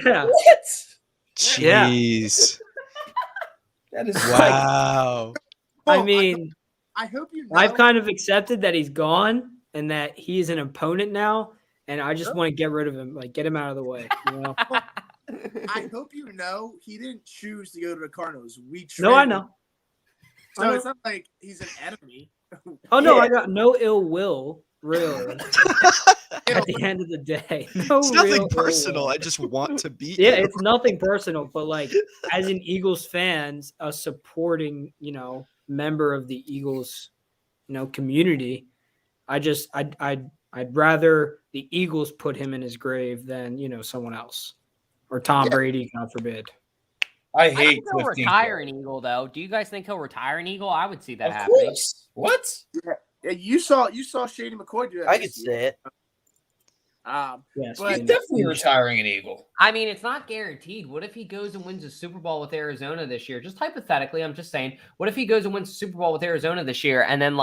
Yeah. What? Jeez. That is wow. I mean, I hope you know. I've kind of accepted that he's gone and that he's an opponent now, and I just want to get rid of him, like get him out of the way. You know? I hope you know he didn't choose to go to the Cardinals. No, I know. So it's not like he's an enemy. Oh no, I got no ill will, really. At the end of the day, it's nothing personal. I just want to beat. Yeah, you. it's nothing personal, but like as an Eagles fans, a supporting, member of the Eagles, community, I'd rather the Eagles put him in his grave than someone else or Tom Brady, God forbid. I hate he'll retire an Eagle, though. Do you guys think he'll retire an Eagle? I would see that happening. Course. What? Yeah, you saw Shady McCoy do that. I could say it. Yes, but he's definitely retiring an Eagle. I mean, it's not guaranteed. What if he goes and wins a Super Bowl with Arizona this year? Just hypothetically, I'm just saying. What if he goes and wins a Super Bowl with Arizona this year and then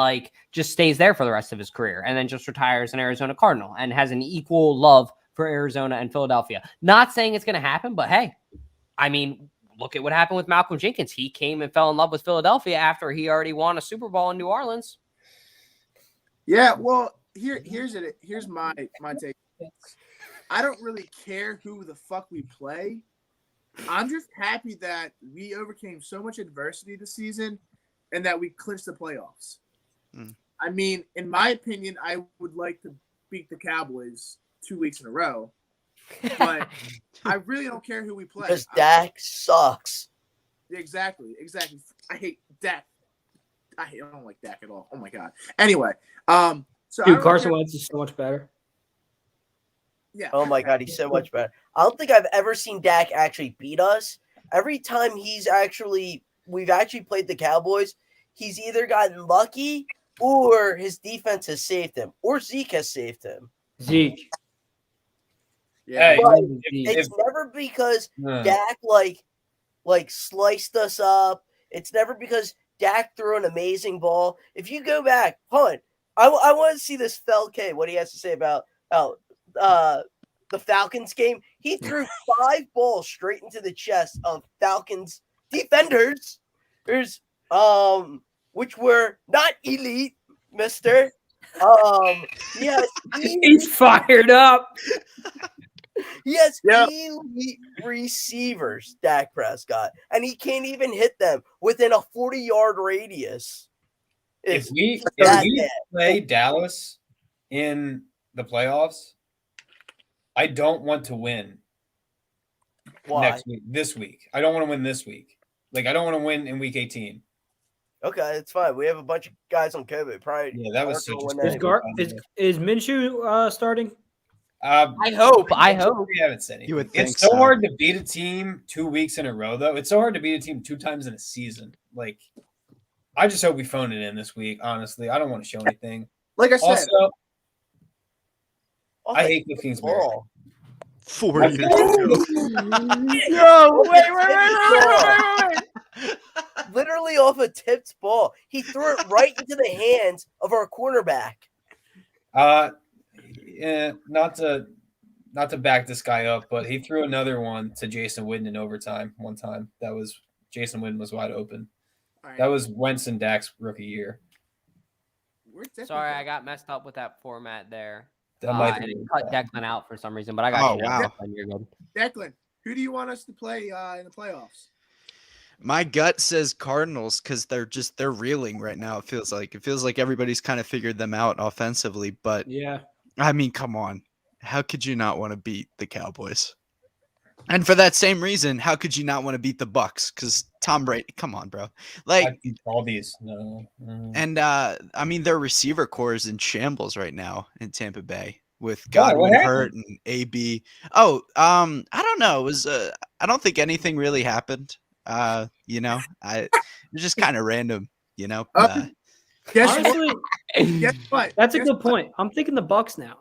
just stays there for the rest of his career and then just retires an Arizona Cardinal and has an equal love for Arizona and Philadelphia? Not saying it's going to happen, but hey, I mean, look at what happened with Malcolm Jenkins. He came and fell in love with Philadelphia after he already won a Super Bowl in New Orleans. Yeah, well, here's my take. I don't really care who the fuck we play. I'm just happy that we overcame so much adversity this season and that we clinched the playoffs. I mean, in my opinion, I would like to beat the Cowboys 2 weeks in a row. But I really don't care who we play. Because Dak sucks. Exactly. I hate Dak. I don't like Dak at all. Oh my god. Anyway, so dude, Carson Wentz is so much better. Yeah. Oh my god, he's so much better. I don't think I've ever seen Dak actually beat us. Every time we've actually played the Cowboys, he's either gotten lucky or his defense has saved him, or Zeke has saved him. Zeke. Yeah, it's never because Dak like sliced us up. It's never because Dak threw an amazing ball. If you go back, hold on, I want to see this Felke, what he has to say about the Falcons game. He threw 5 balls straight into the chest of Falcons defenders, which were not elite, mister. He's fired up. He has elite receivers, Dak Prescott, and he can't even hit them within a 40-yard radius. If we play Dallas in the playoffs, I don't want to win. Why? This week. I don't want to win this week. I don't want to win in week 18. Okay, it's fine. We have a bunch of guys on COVID. Probably. Yeah, that was such is Minshew starting? I hope. We haven't said anything. You would think it's so hard to beat a team 2 weeks in a row, though. It's so hard to beat a team 2 times in a season. I just hope we phone it in this week. Honestly, I don't want to show anything. Like I said, Also, I hate Cliff Kingsbury. 4 years ago. No, wait. Literally off a tipped ball. He threw it right into the hands of our cornerback. Yeah, not to back this guy up, but he threw another one to Jason Witten in overtime one time. That was Jason Witten was wide open. right, That was Wentz and Dak's rookie year. we're definitely- Sorry, I got messed up with that format there. That might And be it cut Declan out for some reason, but I got you. now. wow. Declan, you're good. Declan, who do you want us to play in the playoffs? My gut says Cardinals because they're reeling right now. It feels like everybody's kind of figured them out offensively. But Yeah. I mean, come on, how could you not want to beat the Cowboys? And for that same reason, how could you not want to beat the Bucks? Because Tom Brady, come on, bro. Like all these, no. And I mean, their receiver core is in shambles right now in Tampa Bay with Why? What Godwin happened? hurt and AB. Oh, I don't know. It was I don't think anything really happened. It was just kind of random. Guess Honestly, Guess what? that's a Guess good what? point. I'm thinking the Bucks now.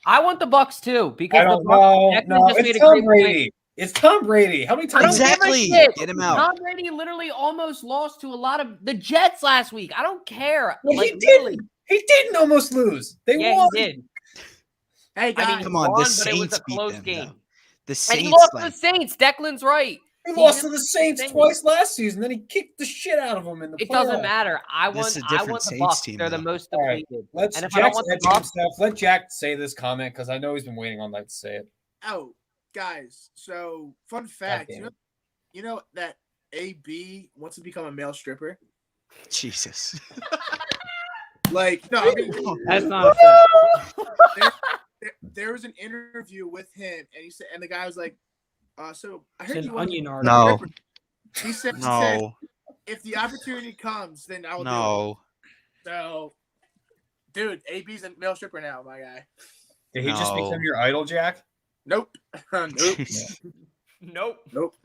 I want the Bucks too because I the don't Bucks. know. Declan No, just made it's a Tom great point. Brady. It's Tom Brady. How many I times? don't give a Exactly. shit. Get him out. Tom Brady literally almost lost to a lot of the Jets last week. I don't care. Well, like, he literally. didn't. He didn't almost lose. They Yeah, won. he did. Hey guys, I mean, Come on, won, the but it was Saints a beat close them, game. though. The And Saints, he lost to the like, Saints. Declan's right. He He lost to really the Saints Saints. twice last season. Then he kicked the shit out of them in the It playoffs. doesn't matter. I This want. is a I different want the Saints Bucks. team, They're the though. most All right, depleted. let's And if I don't Jack's want the edging Bucks, himself. Let Jack say this comment because I know he's been waiting all night to say it. oh guys, so fun fact, damn it. you know that AB wants to become a male stripper? Jesus. Like, no, I mean, That's not a fact. there was an interview with him, and he said, and the guy was like, "So I It's heard an you want onion to article. No. He said, No. if the opportunity comes, then I will do No. it. So, dude, AB's a male stripper now, my guy. Did he just No. become your idol, Jack? Nope, nope, nope. nope.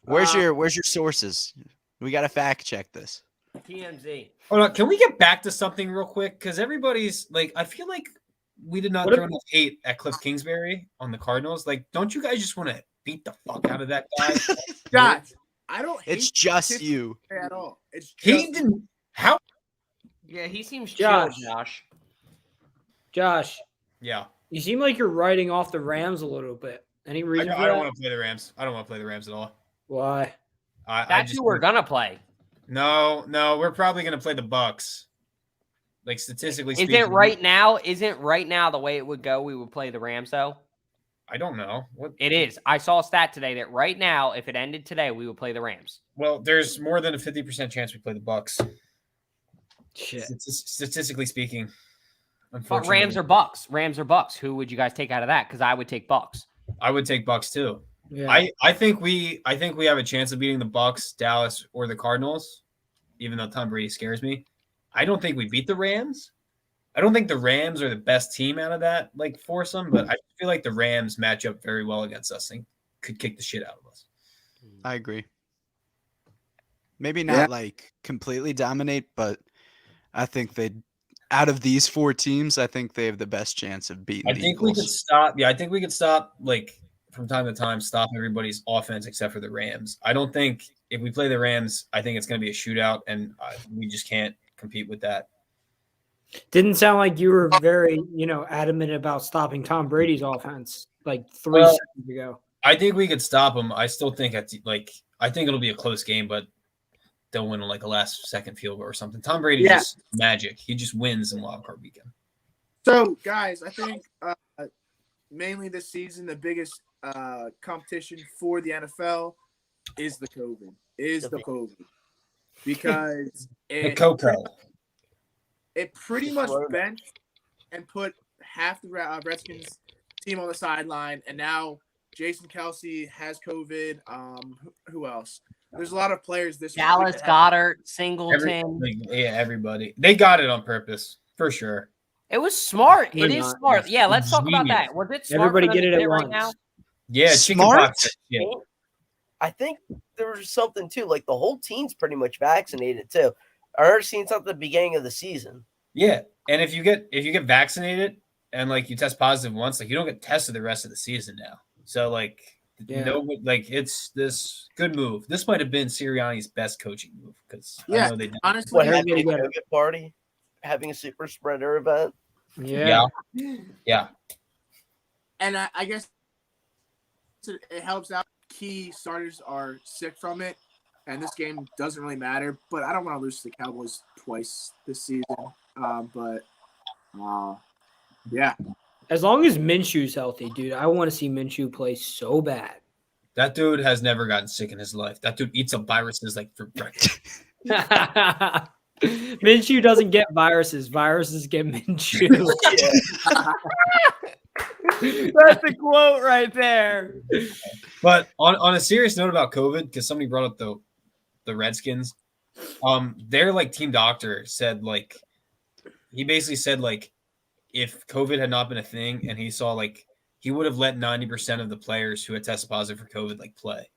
Where's your sources? We got to fact check this. TMZ. Hold on. Can we get back to something real quick? Because everybody's like, I feel like we did not What throw enough hate at Cliff Kingsbury on the Cardinals. Like, don't you guys just want to beat the fuck out of that guy? Josh, I don't hate It's just Tiff you. at all. It's just He didn't. How? Yeah, he seems Josh. chill, Josh. Josh, Yeah. you seem like you're writing off the Rams a little bit. Any I reason don't for that? want to play the Rams. I don't want to play the Rams at all. Why? I That's just who we're gonna play. No, we're probably gonna play the Bucks. Like statistically speaking, Isn't right now the way it would go? We would play the Rams though. I don't know what It is. I saw a stat today that right now, if it ended today, we would play the Rams. Well, there's more than a 50% chance we play the Bucks. Shit. Statistically speaking, But unfortunately, Rams or Bucks. Rams or Bucks. Who would you guys take out of that? Because I would take Bucks. I would take Bucks too. Yeah. I think we have a chance of beating the Bucks, Dallas, or the Cardinals, even though Tom Brady scares me. I don't think we beat the Rams. I don't think the Rams are the best team out of that like foursome, but I feel like the Rams match up very well against us and could kick the shit out of us. I agree. Maybe not like completely dominate, but I think out of these four teams, I think they have the best chance of beating I the think Eagles. we could stop. Yeah, I think we could stop like from time to time, stop everybody's offense except for the Rams. I don't think if we play the Rams, I think it's going to be a shootout, and we just can't compete with that. Didn't sound like you were very, adamant about stopping Tom Brady's offense like 3 seconds ago. I think we could stop them. I still think I think it'll be a close game, but they'll win like a last second field goal or something. Tom Brady's just magic. He just wins in wild card weekend. So, guys, I think mainly this season, the biggest competition for the NFL is the COVID. Because The Coco. it pretty much benched and put half the Redskins team on the sideline, and now Jason Kelsey has COVID. Who else? There's a lot of players this Dallas week. Goddard, Singleton. Everybody. They got it on purpose for sure. It was smart. They're It is not. smart. Yeah, let's talk about Genius. that. Was it smart? Everybody for them get to it do at right once. now? Yeah, Smart? chickenpox. Yeah. I think there was something too. Like the whole team's pretty much vaccinated too. I heard seen something at the beginning of the season. Yeah, and if you get vaccinated and like you test positive once, like you don't get tested the rest of the season now. So like it's this good move. This might have been Sirianni's best coaching move because I know they did. honestly, What, having a COVID party, having a super spreader event. Yeah. And I guess it helps out. Key starters are sick from it, and this game doesn't really matter. But I don't want to lose to the Cowboys twice this season. Yeah. As long as Minshew's healthy, dude, I want to see Minshew play so bad. That dude has never gotten sick in his life. That dude eats up viruses like for breakfast. Minshew doesn't get viruses. Viruses get Minshew. That's the quote right there. But on a serious note about COVID, because somebody brought up the Redskins, their like team doctor said like he basically said like if COVID had not been a thing and he saw like he would have let 90% of the players who had tested positive for COVID like play.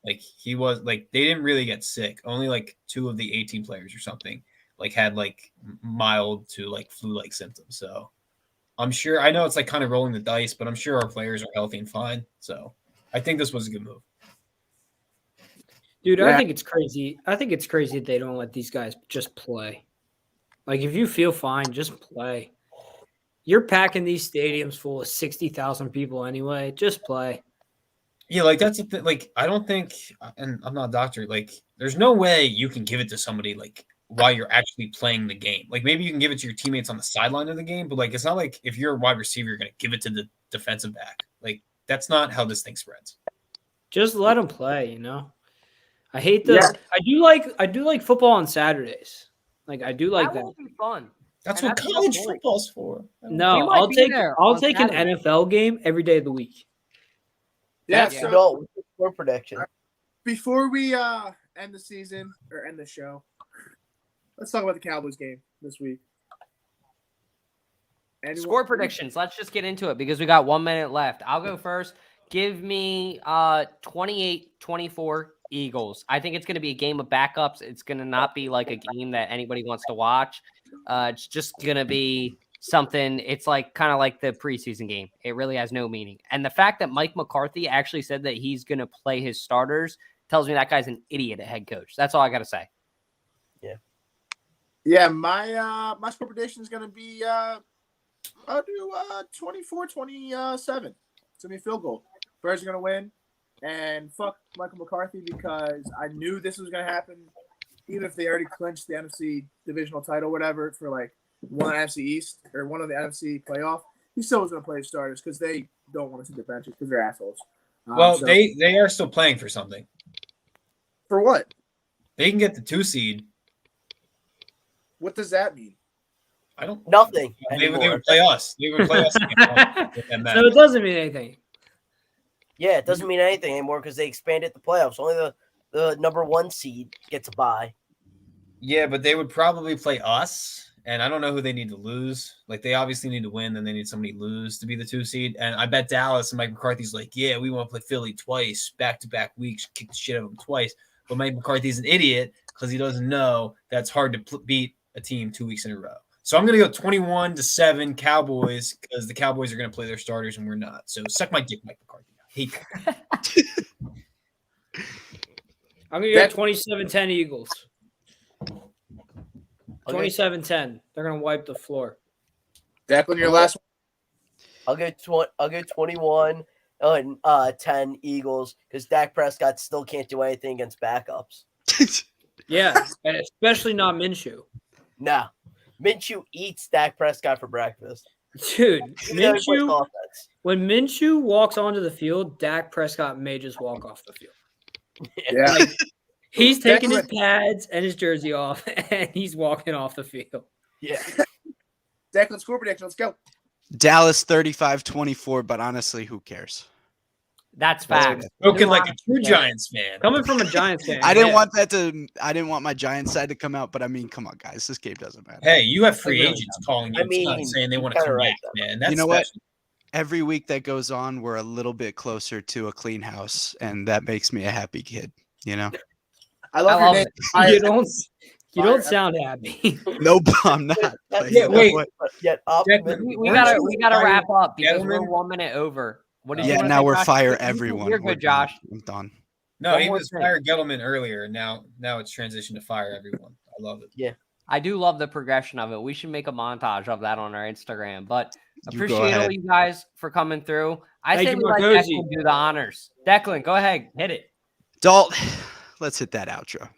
Like he was like they didn't really get sick. Only like 2 of the 18 players or something like had like mild to like flu-like symptoms. So I'm sure I know it's like kind of rolling the dice, but I'm sure our players are healthy and fine. So I think this was a good move. Dude, I think it's crazy. I think it's crazy that they don't let these guys just play. Like if you feel fine, just play. You're packing these stadiums full of 60,000 people anyway. Just play. Yeah, like that's the thing. Like I don't think, and I'm not a doctor. Like there's no way you can give it to somebody like while you're actually playing the game. Like maybe you can give it to your teammates on the sideline of the game, but like it's not like if you're a wide receiver, you're gonna give it to the defensive back. Like that's not how this thing spreads. Just let them play. You know, I hate the. Yeah. I do like football on Saturdays. Like I do like that. That will be fun. That's what college football's for. No, I'll take an NFL game every day of the week. Yeah. So score prediction. Before we end the season or end the show, let's talk about the Cowboys game this week. Score predictions. Let's just get into it because we got 1 minute left. I'll go first. Give me 28-24 Eagles. I think it's going to be a game of backups. It's going to not be like a game that anybody wants to watch. It's just going to be something. It's like kind of like the preseason game. It really has no meaning. And the fact that Mike McCarthy actually said that he's going to play his starters tells me that guy's an idiot at head coach. That's all I got to say. Yeah, my score prediction is going to be I'll do 24-27. It's going to be a field goal. Bears are going to win. And fuck Michael McCarthy because I knew this was going to happen. Even if they already clinched the NFC divisional title, whatever, for like one NFC East or one of the NFC playoff, he still was going to play his starters because they don't want to see the benches because they're assholes. Well, so, they are still playing for something. For what? They can get the 2 seed. What does that mean? I don't. Nothing. They would play us. They would play us. So it doesn't mean anything. Yeah, it doesn't mean anything anymore because they expanded the playoffs. Only the number 1 seed gets a bye. Yeah, but they would probably play us, and I don't know who they need to lose. Like, they obviously need to win, then they need somebody to lose to be the 2 seed. And I bet Dallas and Mike McCarthy's like, yeah, we want to play Philly twice, back-to-back weeks, kick the shit out of them twice. But Mike McCarthy's an idiot because he doesn't know that's hard to beat a team 2 weeks in a row. So I'm going to go 21-7 Cowboys because the Cowboys are going to play their starters and we're not. So suck my dick, Mike McCarthy. Hate that. I'm going to go 27-10 Eagles. 27-10. They're going to wipe the floor. Declan, your last one? I'll go 21-10 Eagles because Dak Prescott still can't do anything against backups. Yeah, and especially not Minshew. No. Minshew eats Dak Prescott for breakfast. Dude, Minshew, when Minshew walks onto the field, Dak Prescott may just walk off the field. Yeah. Like, he's taking his pads and his jersey off, and he's walking off the field. Yeah. Declan, score prediction. Let's go. Dallas 35-24, but honestly, who cares? That's facts. Spoken like a true Giants fan. Coming from a Giants fan. I didn't want my Giants side to come out, but I mean, come on, guys. This game doesn't matter. Hey, you have free agents calling you saying they want to come back, man. That's you know what? every week that goes on, we're a little bit closer to a clean house, and that makes me a happy kid. You know? I love I your love name. it. You don't sound happy. Nope, I'm not. But Yeah, you know wait. what? But yet optimistic. We gotta wrap up because Gettleman? we're 1 minute over. What did you Yeah, wanna now say, we're Josh? fire You- everyone. You're We're good, done. Josh. I'm done. No, One he more was thing. fire Gettleman earlier. Now it's transitioned to fire everyone. I love it. I do love the progression of it. We should make a montage of that on our Instagram. But You go appreciate all ahead. you guys for coming through. I Thank say you, we let Marcosi. Declan do the honors. Declan, go ahead, hit it. Dalt, let's hit that outro.